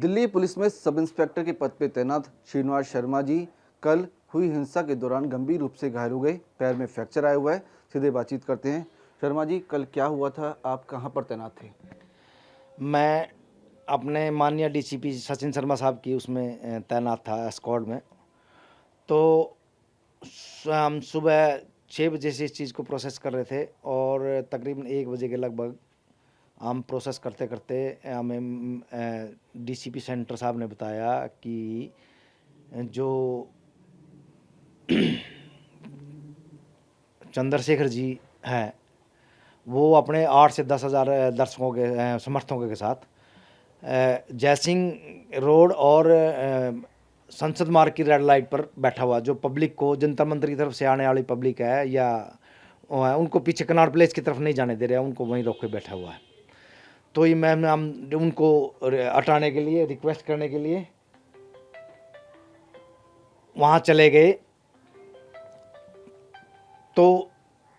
Delhi police में sub inspector के पद पर तैनात श्रीनिवास शर्मा जी कल हुई हिंसा के दौरान गंभीर रूप से घायल हो गए। पैर में फ्रैक्चर आया हुआ है। सीधे बातचीत करते हैं। शर्मा जी, कल क्या हुआ था? आप कहां पर तैनात थे? मैं अपने माननीय डीसीपी सचिन शर्मा साहब की उसमें तैनात था स्क्वाड में। तो हम सुबह 6 बजे से इस चीज़ को प्रोसेस कर रहे थे और तकरीबन 1 बजे के लगभग हम प्रोसेस करते करते हमें डीसीपी सेंटर साहब ने बताया कि जो चंद्रशेखर जी हैं वो अपने 8 से 10 हज़ार दर्शकों के समर्थकों के साथ जयसिंह रोड और संसद मार्ग की रेड लाइट पर बैठा हुआ, जो पब्लिक को जंतर मंतर की तरफ से आने वाली पब्लिक है या उनको पीछे कनाट प्लेस की तरफ नहीं जाने दे रहा है, उनको वहीं रोक के बैठा हुआ है। तो ये मैम हम उनको हटाने के लिए, रिक्वेस्ट करने के लिए वहाँ चले गए। तो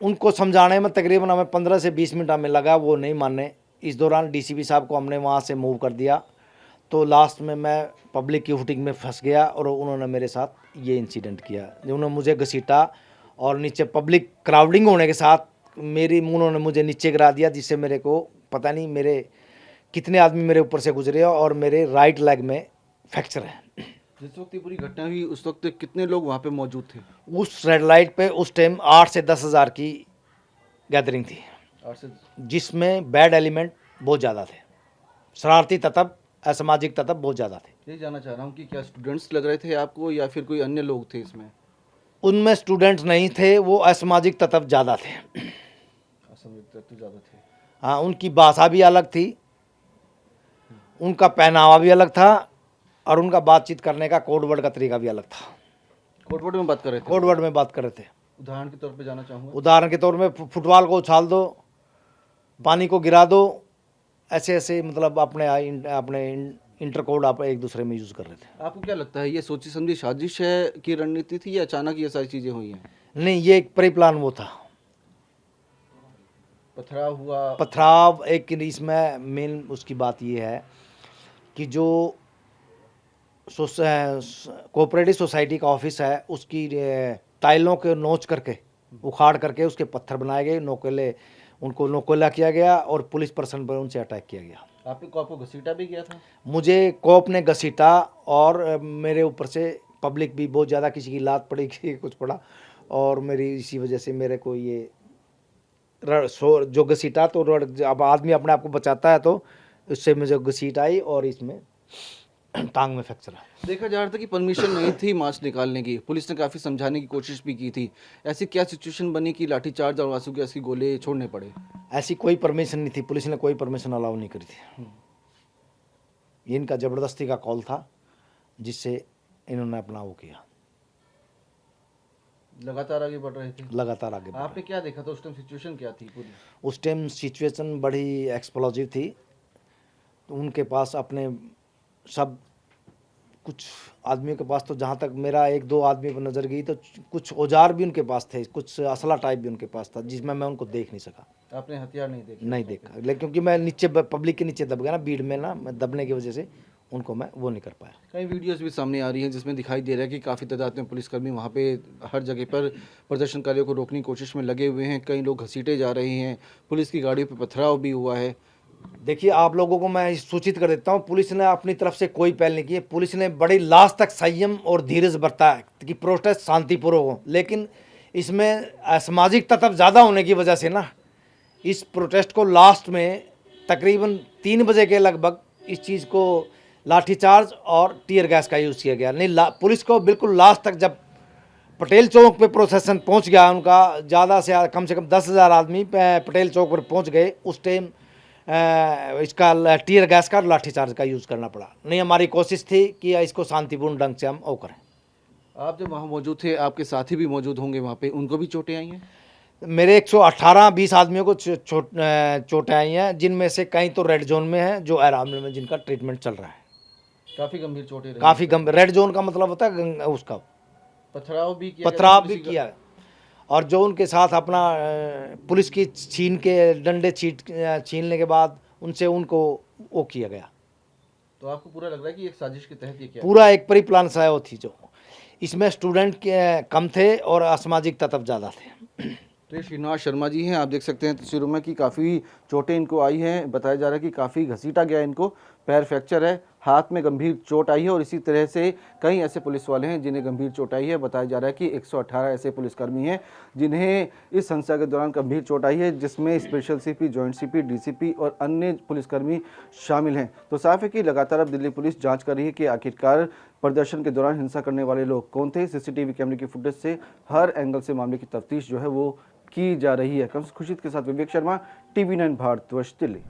उनको समझाने में तकरीबन हमें 15 से 20 मिनट हमें लगा, वो नहीं माने। इस दौरान डीसीपी साहब को हमने वहाँ से मूव कर दिया। तो लास्ट में मैं पब्लिक की हुटिंग में फंस गया और उन्होंने मेरे साथ ये इंसिडेंट किया। उन्होंने मुझे घसीटा और नीचे पब्लिक क्राउडिंग होने के साथ उन्होंने मुझे नीचे गिरा दिया, जिससे मेरे को पता नहीं मेरे कितने आदमी मेरे ऊपर से गुजरे और मेरे राइट लेग में फ्रैक्चर है। जिस वक्त ये पूरी घटना हुई उस वक्त कितने लोग वहाँ पे मौजूद थे? उस रेड लाइट पे उस टाइम 8 से 10 हज़ार की गैदरिंग थी, जिसमें बैड एलिमेंट बहुत ज़्यादा थे, शरारती तत्व, असामाजिक तत्व बहुत ज़्यादा थे। ये जानना चाह रहा हूँ कि क्या स्टूडेंट्स लग रहे थे आपको या फिर कोई अन्य लोग थे इसमें? उनमें स्टूडेंट्स नहीं थे, वो असामाजिक तत्व ज़्यादा थे। असामाजिक तत्व ज़्यादा थे। हाँ, उनकी भाषा भी अलग थी, उनका पहनावा भी अलग था और उनका बातचीत करने का कोड वर्ड का तरीका भी अलग था। कोड वर्ड में बात कर रहे थे? कोड वर्ड में बात कर रहे थे। उदाहरण के तौर पे जाना चाहूँगा। उदाहरण के तौर में फुटबॉल को उछाल दो, पानी को गिरा दो, ऐसे ऐसे मतलब अपने इंटर कोड आप एक दूसरे में यूज़ कर रहे थे। आपको क्या लगता है ये सोची समझी साजिश है की रणनीति थी या अचानक ये सारी चीज़ें हुई हैं? नहीं, ये एक प्री प्लान वो था। पथराव हुआ? पथराव एक इसमें मेन उसकी बात ये है कि जो कोऑपरेटिव सोसाइटी का ऑफिस है उसकी टाइलों के नोच करके उखाड़ करके उसके पत्थर बनाए गए, उनको नोकेला किया गया और पुलिस पर्सन पर उनसे अटैक किया गया। आपके कॉप को घसीटा भी गया था? मुझे कॉप ने घसीटा और मेरे ऊपर से पब्लिक भी बहुत ज़्यादा, किसी की लात पड़ी, किसी कुछ पड़ा और मेरी इसी वजह से मेरे को ये जो घसीटा तो अब आदमी अपने आप को बचाता है तो उससे मुझे घसीट आई और इसमें टांग में फ्रैक्चर है। देखा जा रहा था कि परमिशन नहीं थी मास्क निकालने की, पुलिस ने काफ़ी समझाने की कोशिश भी की थी। ऐसी क्या सिचुएशन बनी कि लाठीचार्ज और आंसू गैस की गोले छोड़ने पड़े? ऐसी कोई परमिशन नहीं थी, पुलिस ने कोई परमिशन अलाउ नहीं करी थी। ये इनका ज़बरदस्ती का कॉल था जिससे इन्होंने अपना वो किया। लगातार आगे बढ़ रहे थे? लगातार आगे। आपने क्या देखा था उस टाइम? सिचुएशन क्या थी पूरी? उस टाइम सिचुएशन बड़ी एक्सप्लोजिव थी। तो उनके पास अपने सब कुछ आदमियों के पास, तो जहाँ तक मेरा 1-2 आदमी पर नज़र गई तो कुछ औजार भी उनके पास थे, कुछ असला टाइप भी उनके पास था, जिसमें मैं उनको देख नहीं सका। आपने हथियार नहीं देखे? नहीं देखा, लेकिन क्योंकि मैं नीचे पब्लिक के नीचे दब गया ना, भीड़ में ना, मैं दबने की वजह से उनको मैं वो नहीं कर पाया। कई वीडियोस भी सामने आ रही हैं जिसमें दिखाई दे रहा है कि काफ़ी तादाद में पुलिसकर्मी वहाँ पे हर जगह पर प्रदर्शनकारियों को रोकने की कोशिश में लगे हुए हैं। कई लोग घसीटे जा रहे हैं, पुलिस की गाड़ियों पर पथराव भी हुआ है। देखिए, आप लोगों को मैं सूचित कर देता हूँ, पुलिस ने अपनी तरफ से कोई पहल नहीं की है। पुलिस ने बड़ी लास्ट तक संयम और धीरज बरता है कि प्रोटेस्ट शांतिपूर्वक हो, लेकिन इसमें असामाजिक तत्व ज़्यादा होने की वजह से ना इस प्रोटेस्ट को लास्ट में तकरीबन 3 बजे के लगभग इस चीज़ को लाठीचार्ज और टीयर गैस का यूज़ किया गया। नहीं, पुलिस को बिल्कुल लास्ट तक, जब पटेल चौक पे प्रोसेसन पहुंच गया उनका, ज़्यादा से कम 10 हज़ार आदमी पटेल चौक पर पहुंच गए, उस टाइम इसका टीयर गैस का लाठीचार्ज का यूज़ करना पड़ा। नहीं, हमारी कोशिश थी कि इसको शांतिपूर्ण ढंग से हम वो करें। आप जब वहाँ मौजूद थे, आपके साथी भी मौजूद होंगे वहाँ पे, उनको भी चोटें आई हैं? मेरे 118-20 आदमियों को चोटें आई हैं, जिनमें से कई तो रेड जोन में हैं, जो आराम में जिनका ट्रीटमेंट चल रहा है। काफ़ी गंभीर चोटें? काफ़ी गंभीर। रेड जोन का मतलब होता है उसका पथराव भी किया? पथराव भी किया। और जो उनके साथ अपना पुलिस की छीन के डंडे छीनने के बाद उनसे उनको वो किया गया, तो आपको पूरा लग रहा है कि एक साजिश के तहत ये किया पूरा एक प्री प्लान सा है वो थी जो इसमें स्टूडेंट के कम थे और असामाजिक तत्व ज़्यादा थे। तो ये श्रीनिवास शर्मा जी हैं, आप देख सकते हैं तस्वीरों में कि काफ़ी चोटें इनको आई हैं। बताया जा रहा है कि काफ़ी घसीटा गया इनको, पैर फ्रैक्चर है, हाथ में गंभीर चोट आई है और इसी तरह से कई ऐसे पुलिस वाले हैं जिन्हें गंभीर चोट आई है। बताया जा रहा है कि 118 ऐसे पुलिसकर्मी हैं जिन्हें इस हिंसा के दौरान गंभीर चोट आई है, जिसमें special CP, joint CP, DCP और अन्य पुलिसकर्मी शामिल हैं। तो साफ है कि लगातार अब दिल्ली पुलिस जाँच कर रही है कि आखिरकार प्रदर्शन के दौरान हिंसा करने वाले लोग कौन थे। सीसीटीवी कैमरे की फुटेज से हर एंगल से मामले की तफ्तीश जो है वो की जा रही है। खुर्शीद के साथ विवेक शर्मा, TV9 भारतवर्ष, दिल्ली।